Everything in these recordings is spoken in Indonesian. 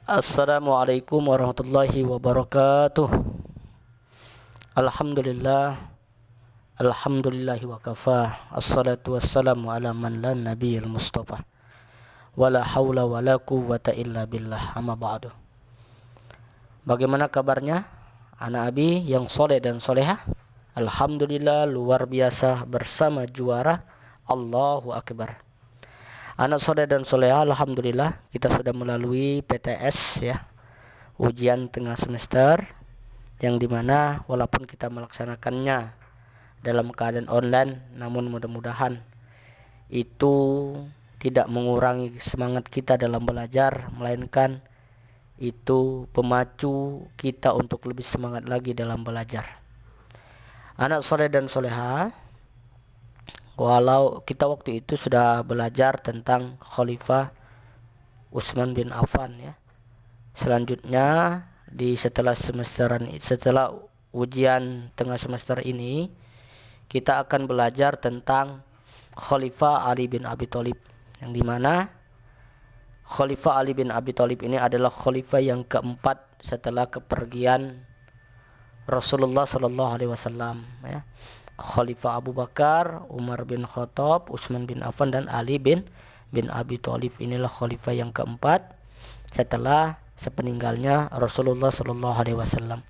Assalamualaikum warahmatullahi wabarakatuh. Alhamdulillah, alhamdulillahi wa kafah. Assalatu wassalamu ala man la nabiyil mustafa. Wala hawla wala quwwata illa billah. Amma ba'du. Bagaimana kabarnya anak abi yang soleh dan solehah? Alhamdulillah, luar biasa bersama juara. Allahu akbar. Anak soleh dan solehah, alhamdulillah kita sudah melalui PTS ya, ujian tengah semester, yang dimana walaupun kita melaksanakannya dalam keadaan online, namun mudah-mudahan itu tidak mengurangi semangat kita dalam belajar, melainkan itu pemacu kita untuk lebih semangat lagi dalam belajar. Anak soleh dan soleha, walau kita waktu itu sudah belajar tentang Khalifah Utsman bin Affan ya. Selanjutnya setelah ujian tengah semester ini, kita akan belajar tentang Khalifah Ali bin Abi Thalib, yang dimana Khalifah Ali bin Abi Thalib ini adalah khalifah yang keempat setelah kepergian Rasulullah Sallallahu Alaihi Wasallam ya. Khalifah Abu Bakar, Umar bin Khattab, Utsman bin Affan, dan Ali bin Abi Thalib. Inilah khalifah yang keempat setelah sepeninggalnya Rasulullah Sallallahu Alaihi Wasallam.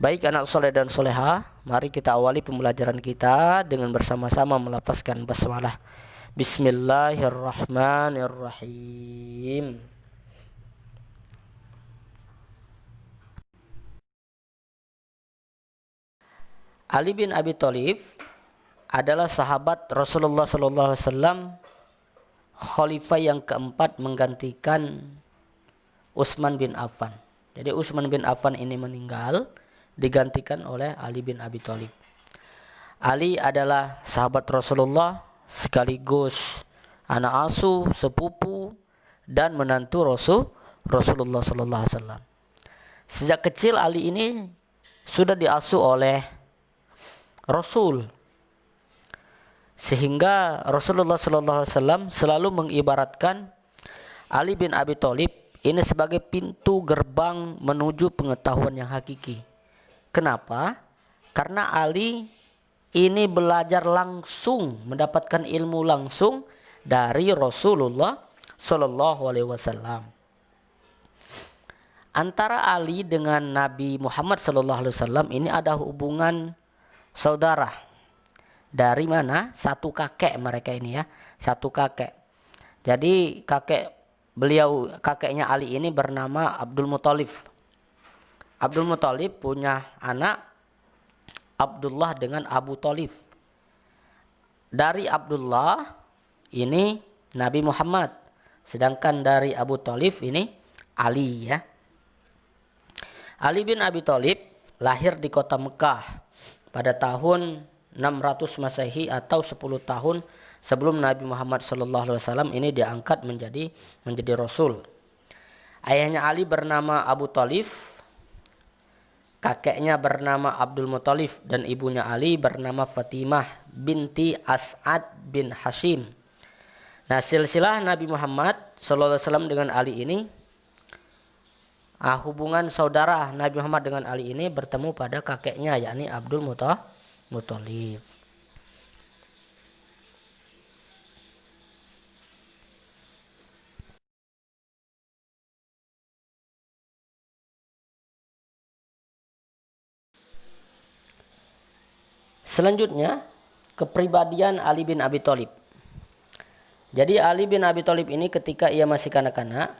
Baik anak soleh dan soleha, mari kita awali pembelajaran kita dengan bersama-sama melafazkan basmalah. Bismillahirrahmanirrahim. Ali bin Abi Thalib adalah sahabat Rasulullah Sallallahu Alaihi Wasallam, khalifah yang keempat menggantikan Utsman bin Affan. Jadi Utsman bin Affan ini meninggal, digantikan oleh Ali bin Abi Thalib. Ali adalah sahabat Rasulullah sekaligus anak asuh, sepupu, dan menantu Rasulullah Sallallahu Alaihi Wasallam. Sejak kecil Ali ini sudah diasuh oleh Rasul, sehingga Rasulullah Sallallahu Alaihi Wasallam selalu mengibaratkan Ali bin Abi Thalib ini sebagai pintu gerbang menuju pengetahuan yang hakiki. Kenapa? Karena Ali ini belajar langsung, mendapatkan ilmu langsung dari Rasulullah Sallallahu Alaihi Wasallam. Antara Ali dengan Nabi Muhammad Sallallahu Alaihi Wasallam ini ada hubungan saudara. Dari mana? Satu kakek mereka ini ya, satu kakek. Jadi kakeknya Ali ini bernama Abdul Muthalib. Abdul Muthalib punya anak Abdullah dengan Abu Thalib. Dari Abdullah ini Nabi Muhammad, sedangkan dari Abu Thalib ini Ali ya. Ali bin Abi Thalib lahir di kota Mekah pada tahun 600 Masehi atau 10 tahun sebelum Nabi Muhammad SAW ini diangkat menjadi Rasul. Ayahnya Ali bernama Abu Thalib, kakeknya bernama Abdul Muthalib, dan ibunya Ali bernama Fatimah binti As'ad bin Hashim. Nah, silsilah Nabi Muhammad SAW dengan Ali ini, hubungan saudara Nabi Muhammad dengan Ali ini bertemu pada kakeknya, yakni Abdul Muthalib. Selanjutnya, kepribadian Ali bin Abi Thalib. Jadi Ali bin Abi Thalib ini ketika ia masih kanak-kanak,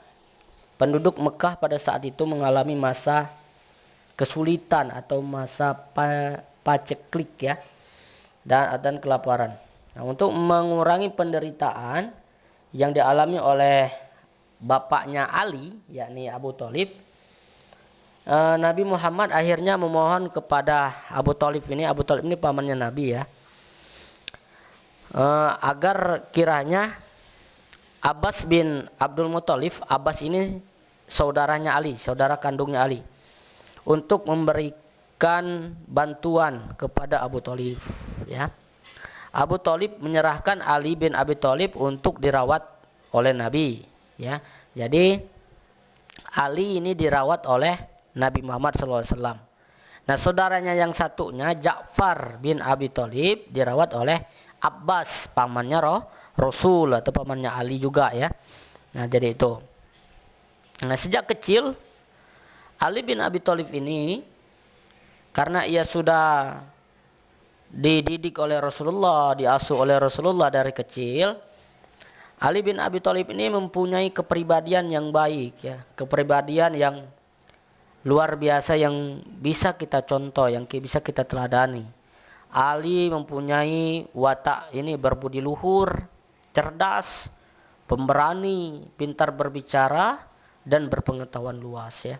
penduduk Mekah pada saat itu mengalami masa kesulitan atau masa paceklik ya, dan kelaparan. Nah, untuk mengurangi penderitaan yang dialami oleh bapaknya Ali, yakni Abu Thalib, Nabi Muhammad akhirnya memohon kepada Abu Thalib ini pamannya Nabi ya, agar kiranya Abbas bin Abdul Muthalib, Abbas ini saudaranya Ali, saudara kandungnya Ali, untuk memberikan bantuan kepada Abu Thalib ya. Abu Thalib menyerahkan Ali bin Abi Thalib untuk dirawat oleh Nabi ya. Jadi Ali ini dirawat oleh Nabi Muhammad SAW. Nah, saudaranya yang satunya Ja'far bin Abi Thalib dirawat oleh Abbas, pamannya Rasul atau pamannya Ali juga ya. Nah, jadi itu. Nah, sejak kecil Ali bin Abi Thalib ini karena ia sudah dididik oleh Rasulullah, diasuh oleh Rasulullah dari kecil, Ali bin Abi Thalib ini mempunyai kepribadian yang baik ya, kepribadian yang luar biasa yang bisa kita contoh, yang bisa kita teladani. Ali mempunyai watak ini berbudi luhur, cerdas, pemberani, pintar berbicara dan berpengetahuan luas ya.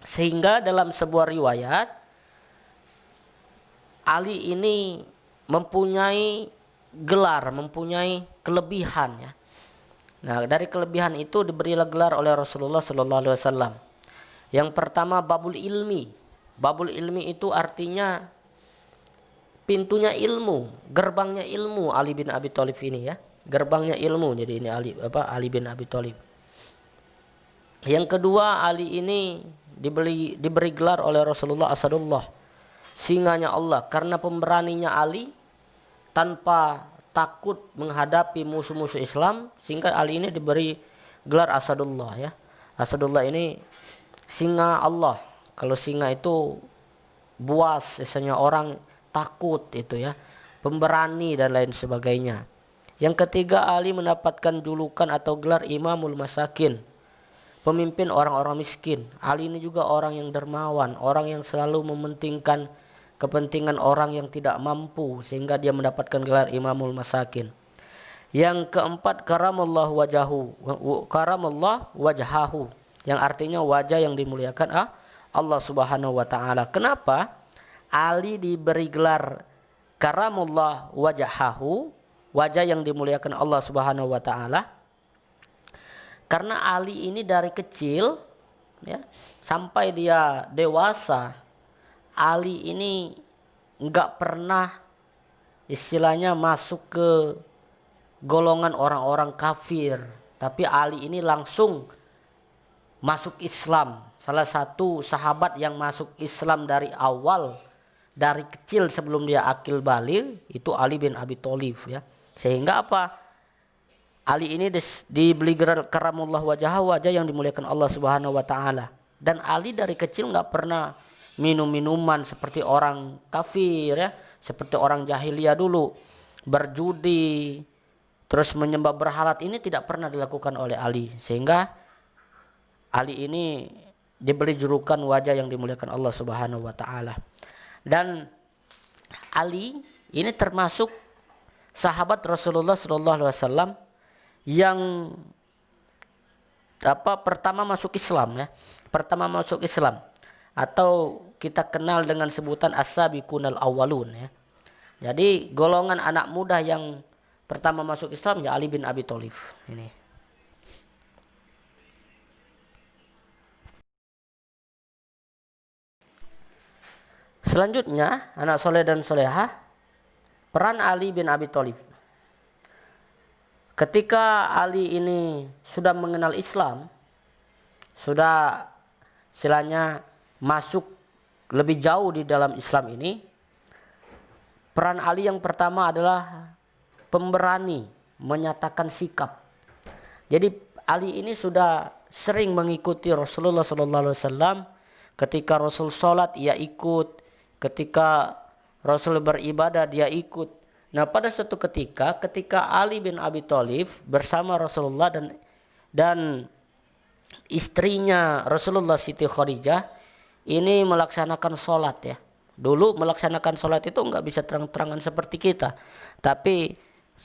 Sehingga dalam sebuah riwayat Ali ini mempunyai gelar, mempunyai kelebihan ya. Nah, dari kelebihan itu diberilah gelar oleh Rasulullah sallallahu alaihi wasallam. Yang pertama babul ilmi. Babul ilmi itu artinya pintunya ilmu, gerbangnya ilmu Ali bin Abi Thalib ini ya. Gerbangnya ilmu. Jadi ini Ali bin Abi Thalib. Yang kedua, Ali ini diberi gelar oleh Rasulullah Asadullah, singanya Allah, karena pemberaninya Ali tanpa takut menghadapi musuh-musuh Islam, sehingga Ali ini diberi gelar Asadullah ya. Asadullah ini singa Allah. Kalau singa itu buas, biasanya orang takut itu ya, pemberani dan lain sebagainya. Yang ketiga, Ali mendapatkan julukan atau gelar Imamul Masakin, pemimpin orang-orang miskin. Ali ini juga orang yang dermawan, orang yang selalu mementingkan kepentingan orang yang tidak mampu, sehingga dia mendapatkan gelar Imamul Masakin. Yang keempat, karamallah wajahahu, yang artinya wajah yang dimuliakan Allah Subhanahu wa taala. Kenapa Ali diberi gelar karamullah wajahahu, wajah yang dimuliakan Allah Subhanahu wa taala? Karena Ali ini dari kecil ya, sampai dia dewasa, Ali ini enggak pernah istilahnya masuk ke golongan orang-orang kafir, tapi Ali ini langsung masuk Islam. Salah satu sahabat yang masuk Islam dari awal, dari kecil sebelum dia akil baligh, itu Ali bin Abi Thalib ya. Sehingga apa? Ali ini diberi gelar karamullah wajah yang dimuliakan Allah Subhanahu wa taala. Dan Ali dari kecil enggak pernah minum minuman seperti orang kafir ya, seperti orang jahiliyah dulu, berjudi, terus menyembah berhala, ini tidak pernah dilakukan oleh Ali. Sehingga Ali ini diberi julukan wajah yang dimuliakan Allah Subhanahu wa taala. Dan Ali ini termasuk sahabat Rasulullah sallallahu alaihi wasallam yang pertama masuk Islam ya. Pertama masuk Islam, atau kita kenal dengan sebutan as-sabiqunal awwalun ya. Jadi golongan anak muda yang pertama masuk Islam ya Ali bin Abi Thalib ini. Selanjutnya, anak soleh dan solehah, peran Ali bin Abi Thalib. Ketika Ali ini sudah mengenal Islam, sudah istilahnya masuk lebih jauh di dalam Islam ini, peran Ali yang pertama adalah pemberani, menyatakan sikap. Jadi Ali ini sudah sering mengikuti Rasulullah SAW. Ketika Rasul sholat ia ikut, ketika Rasul beribadah dia ikut. Nah, pada suatu ketika Ali bin Abi Thalib bersama Rasulullah dan istrinya Rasulullah Siti Khadijah ini melaksanakan sholat ya. Dulu melaksanakan sholat itu enggak bisa terang-terangan seperti kita, tapi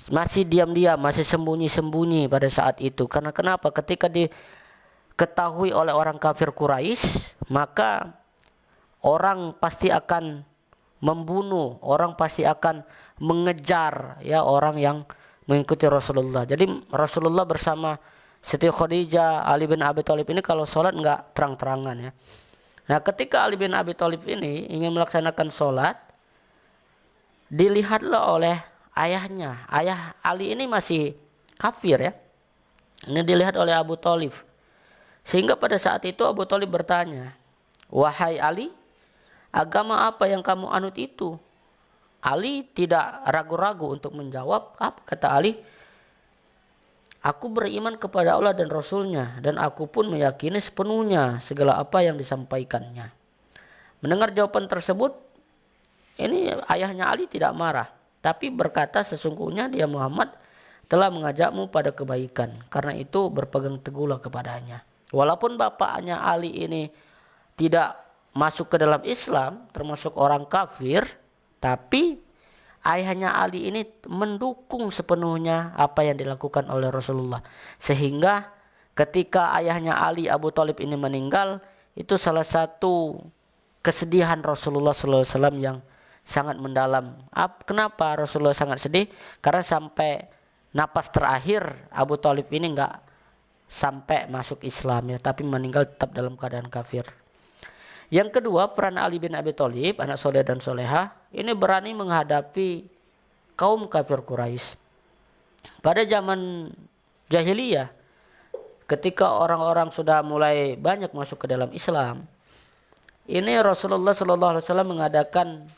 masih diam-diam, masih sembunyi-sembunyi pada saat itu. Karena kenapa? Ketika diketahui oleh orang kafir Quraisy, maka orang pasti akan membunuh, orang pasti akan mengejar ya orang yang mengikuti Rasulullah. Jadi Rasulullah bersama Siti Khadijah, Ali bin Abi Thalib ini kalau sholat enggak terang-terangan ya. Nah, ketika Ali bin Abi Thalib ini ingin melaksanakan sholat, dilihatlah oleh ayahnya. Ayah Ali ini masih kafir ya. Ini dilihat oleh Abu Thalib. Sehingga pada saat itu Abu Thalib bertanya, "Wahai Ali, agama apa yang kamu anut itu?" Ali tidak ragu-ragu untuk menjawab. Apa kata Ali? "Aku beriman kepada Allah dan Rasulnya, dan aku pun meyakini sepenuhnya segala apa yang disampaikannya." Mendengar jawaban tersebut, ini ayahnya Ali tidak marah, tapi berkata, "Sesungguhnya dia Muhammad telah mengajakmu pada kebaikan, karena itu berpegang teguhlah kepadanya." Walaupun bapaknya Ali ini tidak masuk ke dalam Islam, termasuk orang kafir, tapi ayahnya Ali ini mendukung sepenuhnya apa yang dilakukan oleh Rasulullah. Sehingga ketika ayahnya Ali, Abu Thalib ini meninggal, itu salah satu kesedihan Rasulullah SAW yang sangat mendalam. Kenapa Rasulullah sangat sedih? Karena sampai napas terakhir Abu Thalib ini enggak sampai masuk Islam ya, tapi meninggal tetap dalam keadaan kafir. Yang kedua, peran Ali bin Abi Thalib, anak soleh dan soleha, ini berani menghadapi kaum kafir Quraisy. Pada zaman jahiliyah, ketika orang-orang sudah mulai banyak masuk ke dalam Islam, ini Rasulullah SAW mengadakan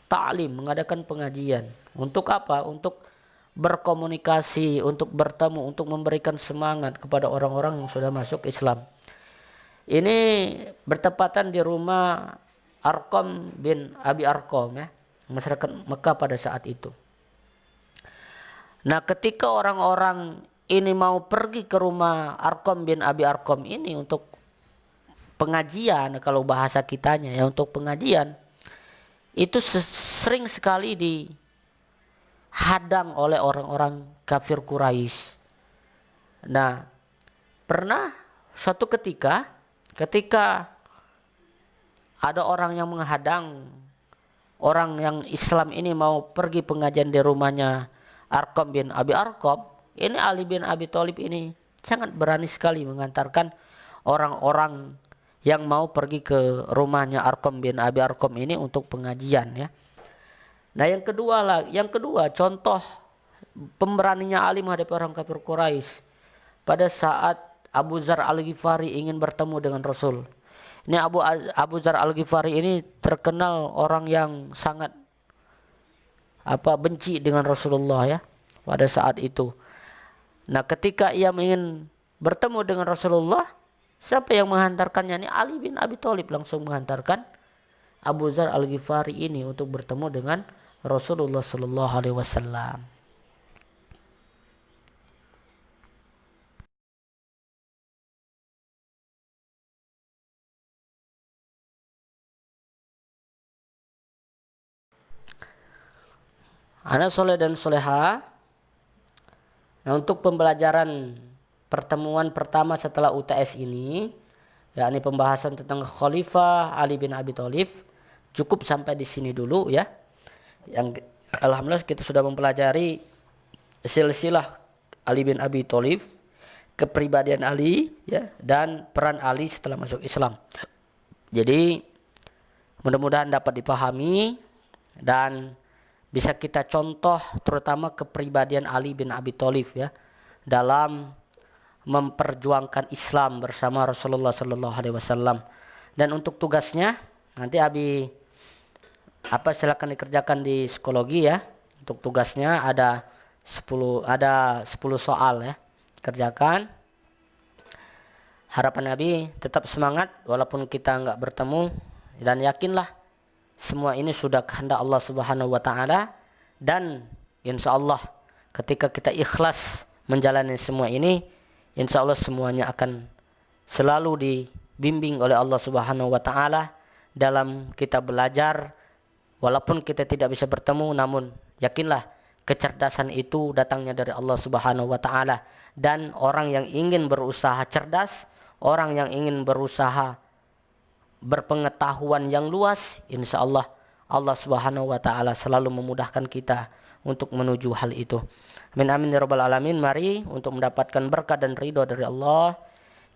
ta'lim, mengadakan pengajian. Untuk apa? Untuk berkomunikasi, untuk bertemu, untuk memberikan semangat kepada orang-orang yang sudah masuk Islam. Ini bertepatan di rumah Arqam bin Abi Arqam ya, masyarakat Mekah pada saat itu. Nah, ketika orang-orang ini mau pergi ke rumah Arqam bin Abi Arqam ini untuk pengajian, kalau bahasa kitanya ya, untuk pengajian, itu sering sekali dihadang oleh orang-orang kafir Quraisy. Nah, pernah suatu ketika ada orang yang menghadang orang yang Islam ini mau pergi pengajian di rumahnya Arqam bin Abi Arqam, ini Ali bin Abi Thalib ini sangat berani sekali mengantarkan orang-orang yang mau pergi ke rumahnya Arqam bin Abi Arqam ini untuk pengajian ya. Nah, yang kedua contoh pemberaninya Ali menghadapi orang kafir Quraisy pada saat Abu Dzar Al-Ghifari ingin bertemu dengan Rasul. Ini Abu Dzar Al-Ghifari ini terkenal orang yang sangat benci dengan Rasulullah ya pada saat itu. Nah, ketika ia ingin bertemu dengan Rasulullah, siapa yang menghantarkannya? Ini Ali bin Abi Thalib langsung menghantarkan Abu Dzar Al-Ghifari ini untuk bertemu dengan Rasulullah sallallahu alaihi wasallam. Anak soleh dan soleha. Nah, untuk pembelajaran pertemuan pertama setelah UTS ini, yakni pembahasan tentang Khalifah Ali bin Abi Thalib, cukup sampai di sini dulu ya. Yang alhamdulillah kita sudah mempelajari silsilah Ali bin Abi Thalib, kepribadian Ali ya, dan peran Ali setelah masuk Islam. Jadi mudah-mudahan dapat dipahami dan bisa kita contoh terutama kepribadian Ali bin Abi Thalib ya dalam memperjuangkan Islam bersama Rasulullah sallallahu alaihi wasallam. Dan untuk tugasnya nanti Abi silakan dikerjakan di psikologi ya. Untuk tugasnya ada 10 soal ya. Kerjakan. Harapan Nabi tetap semangat walaupun kita enggak bertemu, dan yakinlah semua ini sudah kehendak Allah Subhanahu wa taala, dan insyaallah ketika kita ikhlas menjalani semua ini, insyaallah semuanya akan selalu dibimbing oleh Allah Subhanahu wa taala dalam kita belajar. Walaupun kita tidak bisa bertemu, namun yakinlah kecerdasan itu datangnya dari Allah Subhanahu wa taala, dan orang yang ingin berusaha cerdas, orang yang ingin berusaha berpengetahuan yang luas, insya Allah Allah Subhanahu wa taala selalu memudahkan kita untuk menuju hal itu. Amin amin ya rabbal alamin. Mari untuk mendapatkan berkah dan ridho dari Allah,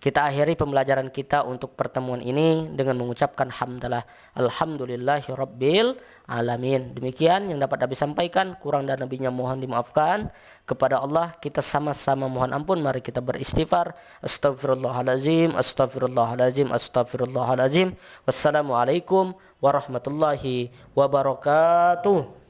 Kita akhiri pembelajaran kita untuk pertemuan ini dengan mengucapkan hamdalah alhamdulillahirabbil alamin. Demikian yang dapat Nabi sampaikan, kurang dan lebihnya mohon dimaafkan. Kepada Allah kita sama-sama mohon ampun. Mari kita beristighfar. Astaghfirullahalazim, astaghfirullahalazim, astaghfirullahalazim. Wassalamualaikum warahmatullahi wabarakatuh.